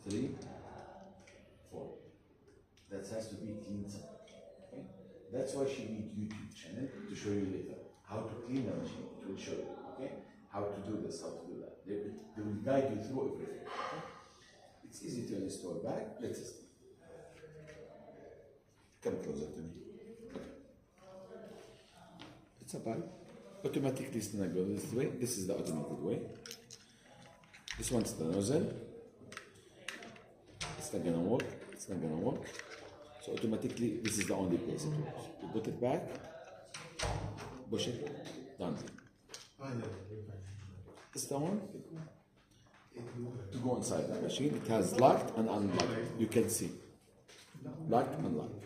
3, 4. That has to be cleaned up. Okay? That's why she needs YouTube channel to show you later how to clean the machine. It will show you. Okay? How to do this, how to do that. They will guide you through everything. Okay? It's easy to install back. Let's see. Come closer to me. It's a bulb. Automatically it's gonna go this way. This is the automated way. This one's the nozzle. It's not gonna work. It's not gonna work. So automatically this is the only place it works. You put it back, push it, done. It's the one to go inside the machine. It has locked and unlocked. You can see. Locked and unlocked.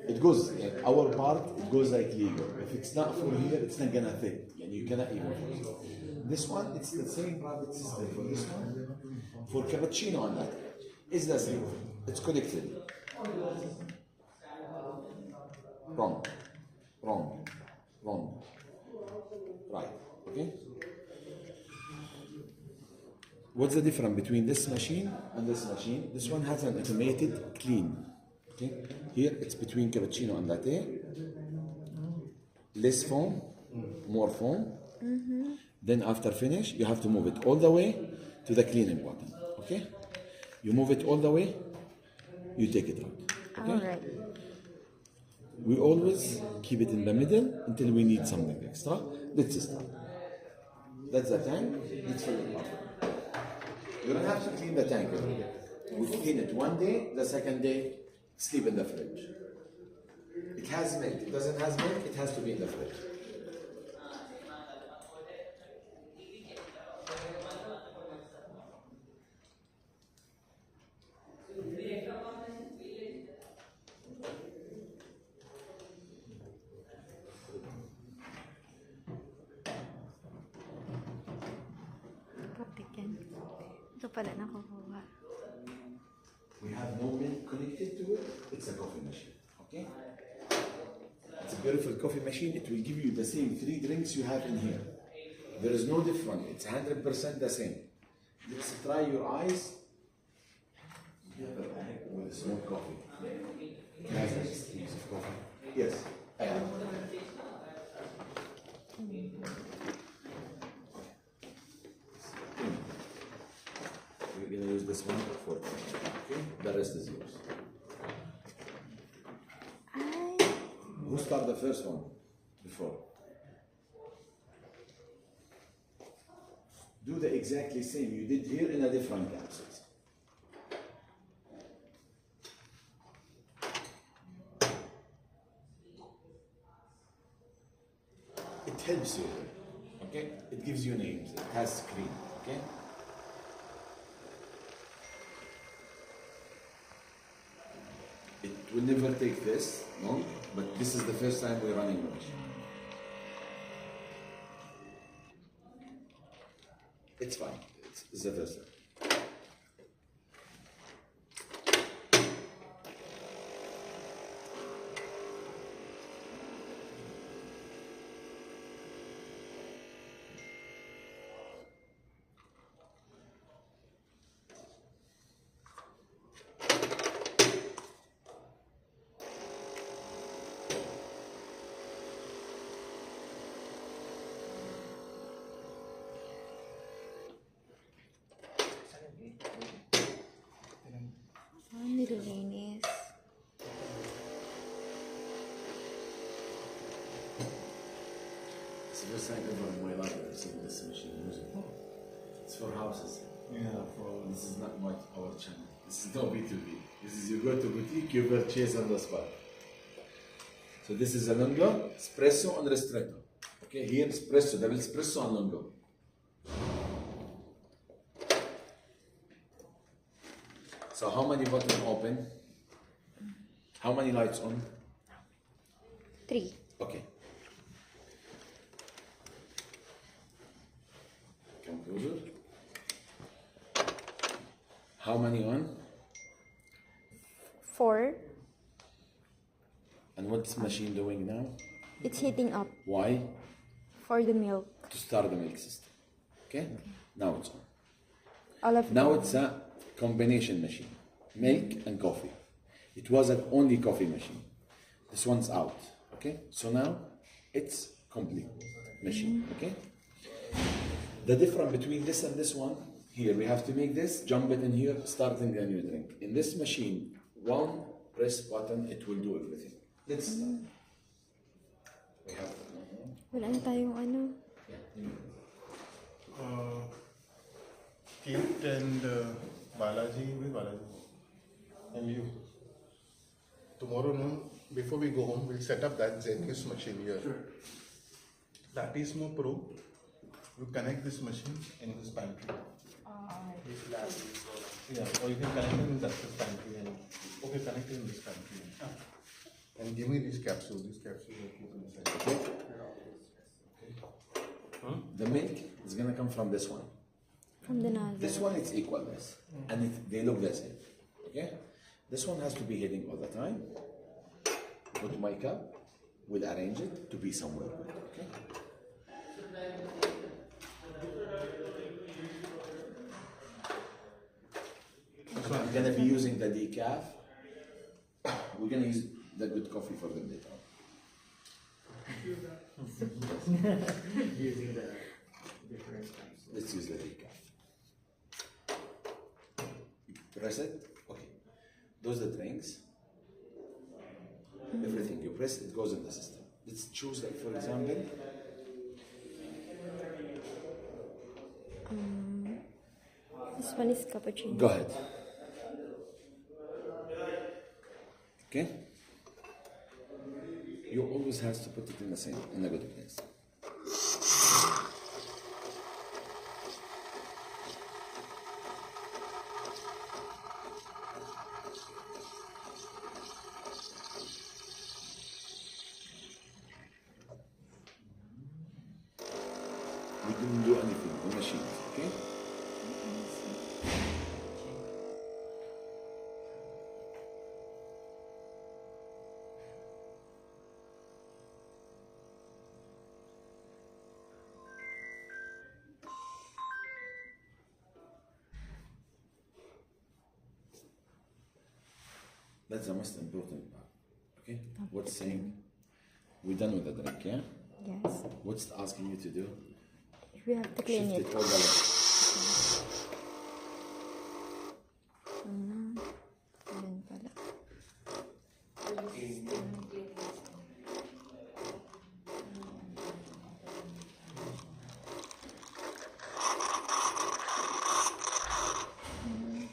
It goes like our part, it goes like Lego. If it's not full here, it's not gonna fit. And you cannot even use it. This one, it's the same private system for this one. For cappuccino and that, it's the same. It's connected. Wrong. Wrong. Wrong. Right. Okay? What's the difference between this machine and this machine? This one has an automated clean. Okay? Here it's between cappuccino and latte. Less foam, more foam. Then after finish, you have to move it all the way to the cleaning button. Okay? You move it all the way, you take it out. Okay? All right. We always keep it in the middle until we need something extra. Let's start. That's the tank. Let's fill it up. You don't have to clean the tank every day. We clean it one day, the second day, sleep in the fridge. It has milk. It doesn't have milk, it has to be in the fridge. Patikin. Ito pala nakukuha. We have no milk connected to it. It's a coffee machine. Okay? It's a beautiful coffee machine. It will give you the same 3 drinks you have in here. There is no difference. It's 100% the same. Let's try your eyes. With smoked coffee. It has a piece of coffee. Yes. I have. We're going to use this one for okay? The rest is yours. Who started the first one before? Do the exactly same you did here in a different capsules. It helps you, okay? It gives you names. It has screen, okay? It will never take this, no? But this is the first time we're running the machine. It's fine. It's the first time. Nililinis. It's the first time ever in my life I've seen this machine using. It's for houses. Yeah, this is not our channel. This is no B2B. This is you go to boutique, you purchase on the spot. So this is a lungo, espresso and ristretto. Okay, here espresso, double espresso and lungo. So how many buttons open? How many lights on? 3. Okay. Come closer. How many on? 4. And what's the machine doing now? It's heating up Why? for the milk. To start the milk system. Okay? Now it's on. All of Now them. it's a combination machine, milk and coffee. It was an only coffee machine. This one's out, okay? So now it's complete machine, okay? The difference between this and this one, here we have to make this, jump it in here, starting a new drink. In this machine, one press button, it will do everything. Let's start. We have, Wala na tayong ano. Kate and Balaji, with Balaji, and you. Tomorrow noon, before we go home, we'll set up that Zenus machine here. Sure. That is more pro. You connect this machine in this pantry. Yeah, or you can connect it in that pantry. And, okay, connect it in this pantry. And give me these capsules. These capsules are keep inside. okay? The milk is gonna come from this one. From the nozzle. This one it's equalness, and they look the same. Okay, this one has to be hitting all the time. Put my cup, we'll arrange it to be somewhere good. Okay. I'm gonna be using the decaf. We're gonna use the good coffee for them later on. Using the different types. Let's use the decaf. Press it. Okay. Those are the drinks. Everything you press, it goes in the system. Let's choose, like, for example, This one is cappuccino. go ahead. Okay? You always have to put it in the same, in a good place. We didn't do anything, the machines, okay? That's the most important part, okay? What's saying? We're done with the drink, yeah? Yes. What's it asking you to do? We have to clean Shift it. it all the way. Ayan pala.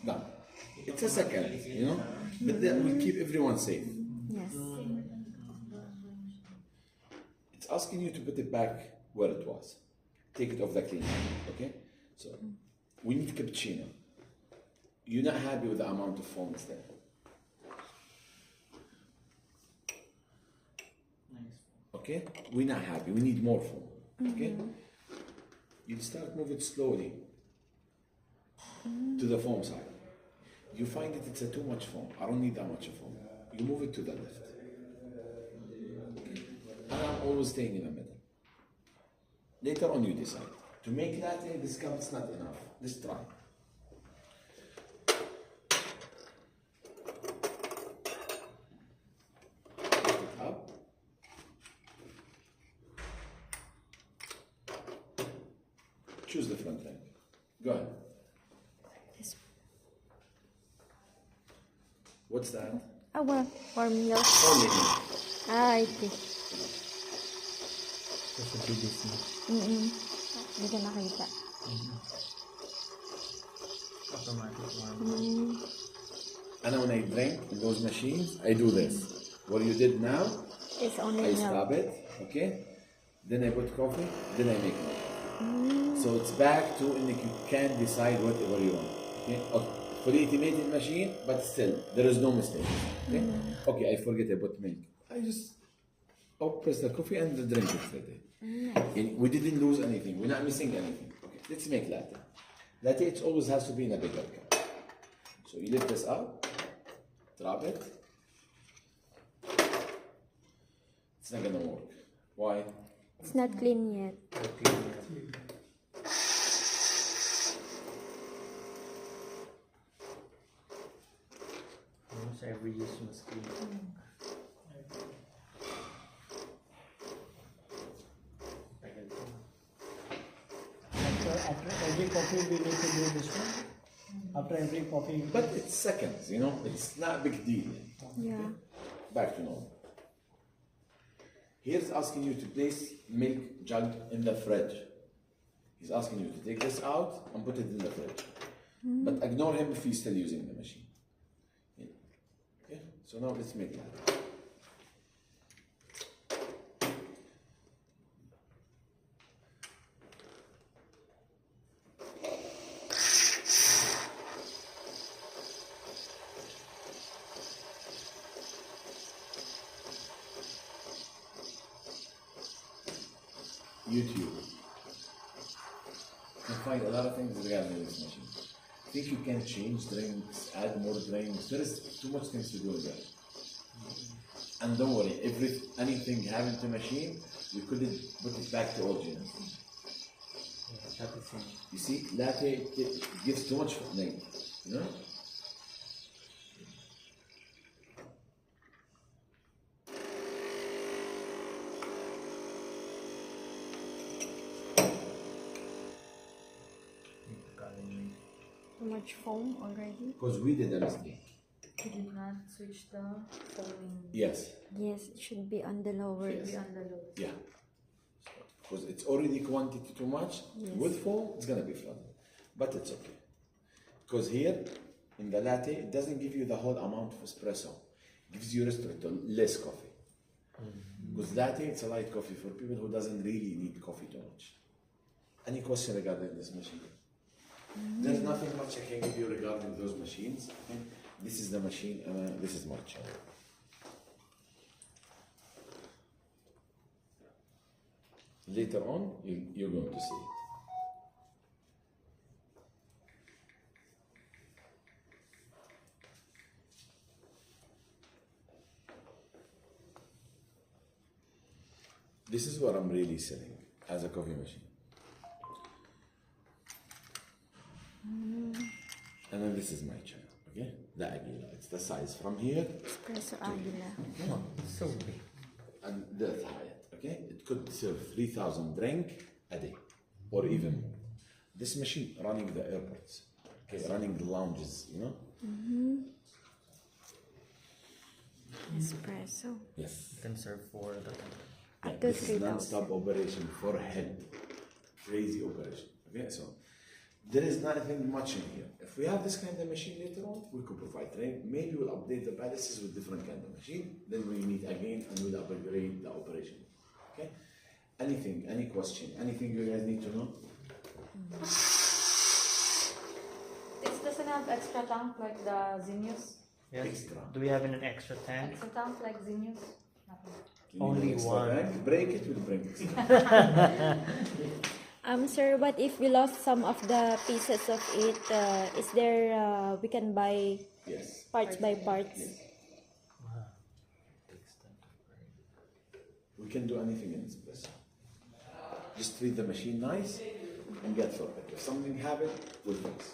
Done. It's a second, you know? But then we keep everyone safe. Yes. It's asking you to put it back where it was. Take it off the cleaner, okay? So, we need cappuccino. You're not happy with the amount of foam that's there. Nice. Okay? We're not happy. We need more foam. Okay? You start moving slowly to the foam side. You find that it's a too much foam. I don't need that much foam. You move it to the left. And I'm always staying in the middle. Later on you decide. To make latte, this cup is not enough. Let's try. Lift it up. Choose the front leg. Go ahead. This. What's that? Well, warm milk. Only milk. I see. This would be this one. Hindi ko nakita. Automatic one. And when I drink in those machines, I do this. What you did now, It's only I milk. stop it, okay? Then I put coffee, then I make milk. So it's back to and you can decide whatever you want. Okay? Fully automated machine, but still there is no mistake. Okay? Okay, I forget I put milk. I just press the coffee and the drink it ready. And we didn't lose anything. We're not missing anything. Okay, let's make latte. Latte it always has to be in a bigger cup. So you lift this up, drop it. It's not gonna work. Why? It's not clean yet. reuse machine. After every coffee, we need to do this one. After every coffee, But it's seconds, you know, it's not a big deal. Yeah. Back to normal. Here's asking you to place milk jug in the fridge. He's asking you to take this out and put it in the fridge. But ignore him if he's still using the machine. Okay, so now let's make that. YouTube. You can find a lot of things regarding this machine. Think you can change drinks, add more drinks. There is too much things to do there. And don't worry, anything happened to machine, we couldn't put it back to original. You see, latte it gives too much milk, you know? Too much foam already. Because we did a mistake. You did not switch the foaming. Yes. Yes, it should be on the lower. Yes. Be on the low. Yeah. Because it's already quantity too much. Yes. With foam, it's gonna be flooded. But it's okay. Because here, in the latte, it doesn't give you the whole amount of espresso. It gives you less coffee. Because latte, it's a light coffee for people who doesn't really need coffee too much. Any question regarding this machine? There's nothing much I can give you regarding those machines. Okay? This is the machine, this is my channel. Later on, you're going to see it. This is what I'm really selling as a coffee machine. And then this is my channel, okay? The Aguila. It's the size from here Espresso Aguila. So big. and the Hyatt, okay? It could serve 3,000 drink a day or even more. This machine running the airports, okay? Running the lounges, you know? Espresso. Yes. You can serve for the Up to This is 3,000. non-stop operation for head. Crazy operation, okay? So there is nothing much in here. If we have this kind of machine later on, we could provide training. Maybe we'll update the palaces with different kind of machine. Then we meet again and we'll upgrade the operation. Okay? Anything, any question, anything you guys need to know? This doesn't have extra tank like the Zenius. Yes. Extra. Do we have an extra tank? Extra tank like Zenius. Nothing. You need Only an extra one. bank, break it, we'll bring it. Sir, what if we lost some of the pieces of it? Is there, we can buy Yes. parts by parts? Yes. Wow. Takes time to burn. We can do anything in Nespresso. Just treat the machine nice and get for it. If something happens, we'll fix.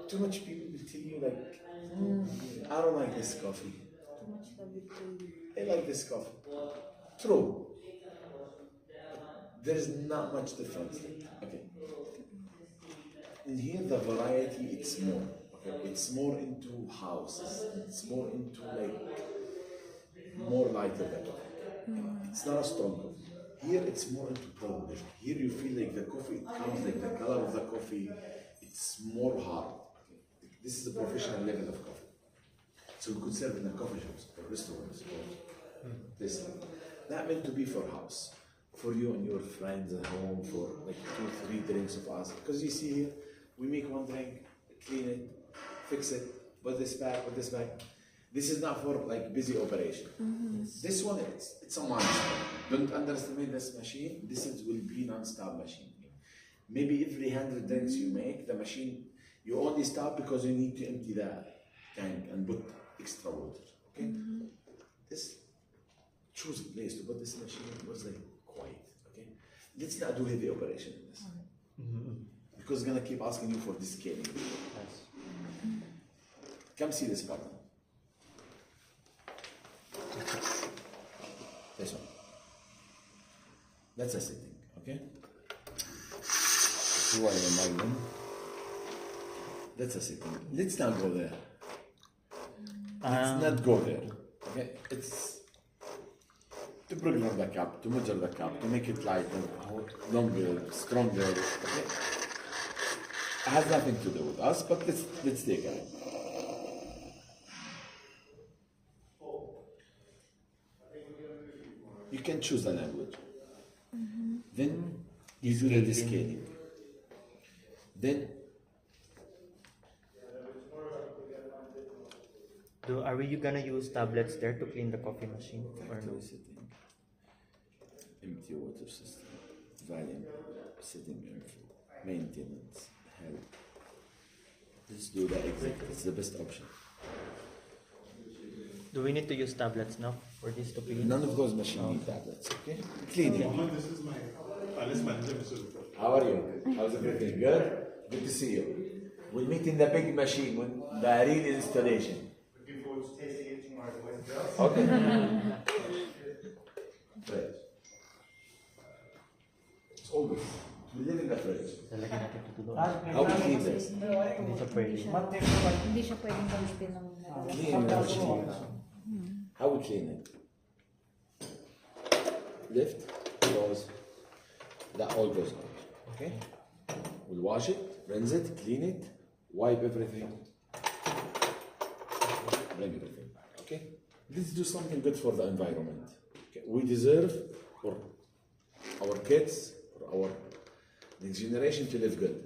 Too much people will tell you like, I don't like this coffee. Too much WP. I like this coffee. True. There is not much difference. Okay. In here, the variety, it's more. Okay. It's more into houses. It's more into like more lighter than coffee. It's not a strong coffee. Here, it's more into powder. Here, you feel like the coffee. It comes like the color of the coffee. It's more hard. Okay. This is a professional level of coffee. So we could serve in the coffee shops or restaurants or this. Not meant to be for house. For you and your friends at home, for like 2-3 drinks of us. Because you see here, we make one drink, clean it, fix it, put this back, put this back. This is not for like busy operation. This one, it's a monster. Don't underestimate this machine. This will be non-stop machine. Maybe every 100 drinks you make, the machine, you only stop because you need to empty the tank and put extra water. Okay? This, choose a place to put this machine. Was like quiet. Okay? Let's not do heavy operation in this. Because it's gonna keep asking you for this scaling. Yes. Come see this button. This one. That's a setting, okay? See why I like them. That's a setting. Let's not go there. Let's not go there. Okay? It's to program the cup, to measure the cup, to make it lighter, longer, stronger. Okay? It has nothing to do with us, but let's take it. You can choose the language. Then you do the descaling. Then Are we gonna use tablets there to clean the coffee machine or no? factory setting, empty water system, volume, setting info, maintenance, health. Just do the exit. It's the best option. Do we need to use tablets now for this to clean? None of those machines need tablets, okay? Cleaning. Mohammed, this is my palace manager, Mr. Rupert. How are you? How's everything? Good? Good to see you. We'll meet in the big machine when the real installation. Okay. Fridge. It's always. We live in the fridge. Lalagyan natin ito doon. How we clean this? Hindi siya pwede. Hindi siya pwedeng gamitin ng Clean the machine. How we clean it? Lift, close. That all goes out. Okay? We'll wash it, rinse it, clean it, wipe everything. Bring everything back. Okay? Let's do something good for the environment. Okay? We deserve for our kids, for our next generation to live good.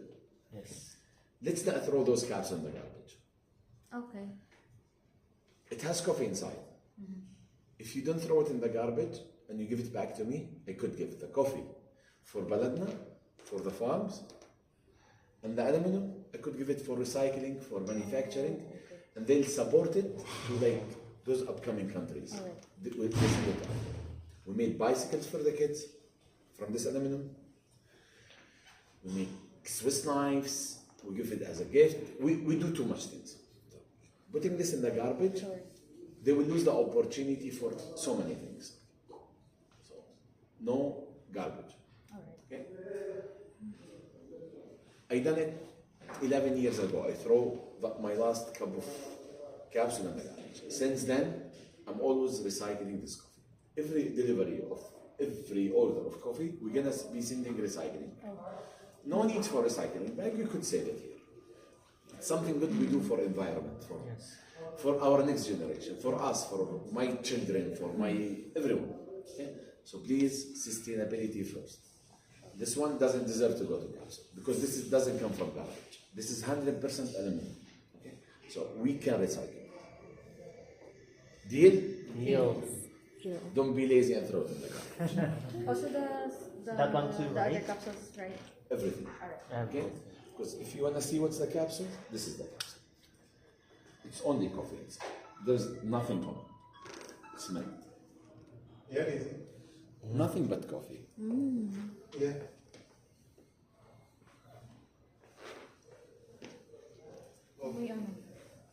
Yes. Let's not throw those caps in the garbage. Okay. It has coffee inside. If you don't throw it in the garbage and you give it back to me, I could give the coffee for Baladna, for the farms, and the aluminum, I could give it for recycling, for manufacturing, and they'll support it to like those upcoming countries. With this good. We made bicycles for the kids from this aluminum. We make Swiss knives. We give it as a gift. We do too much things. Putting this in the garbage, they will lose the opportunity for so many things. So, no garbage. Okay? I done it 11 years ago. I throw my last cup of capsule in the garbage. Since then, I'm always recycling this coffee. Every delivery of every order of coffee, we're gonna be sending recycling. No need for recycling bag. You could save it here. It's something good we do for environment, for our next generation, for us, for my children, for my everyone. Okay? So please, sustainability first. This one doesn't deserve to go to capsule because doesn't come from garbage. This is 100% aluminum. Okay? So we can recycle. Deal? Deal. Don't be lazy and throw it in the garbage. Also That one too, the other right? capsules, right? Everything. Okay? Because if you want to see what's the capsule, this is the capsule. It's only coffee inside. There's nothing on it. Smell. Yeah, easy. Nothing but coffee. Yeah.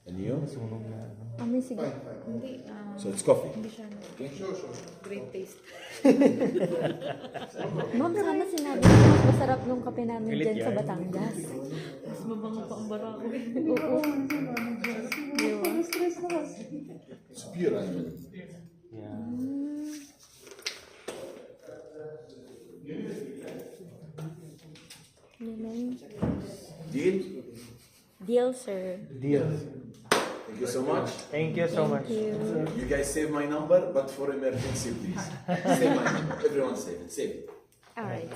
And you? Sunog na. Ano sige? Fine, fine. Hindi, So it's coffee. hindi siya Okay? Sure, sure. great taste. Ma'am, sana sinabi ko mas masarap nung kape namin Galit dyan sa yan. Batangas. Mas mabango pa ang barako eh. Oo. It's pure aluminum. Yeah. Deal? Deal, sir. Deal. Thank you so much. Thank you so much. Thank you. You guys save my number, but for emergency, please. Save my number. Everyone save it. Save it. Alright.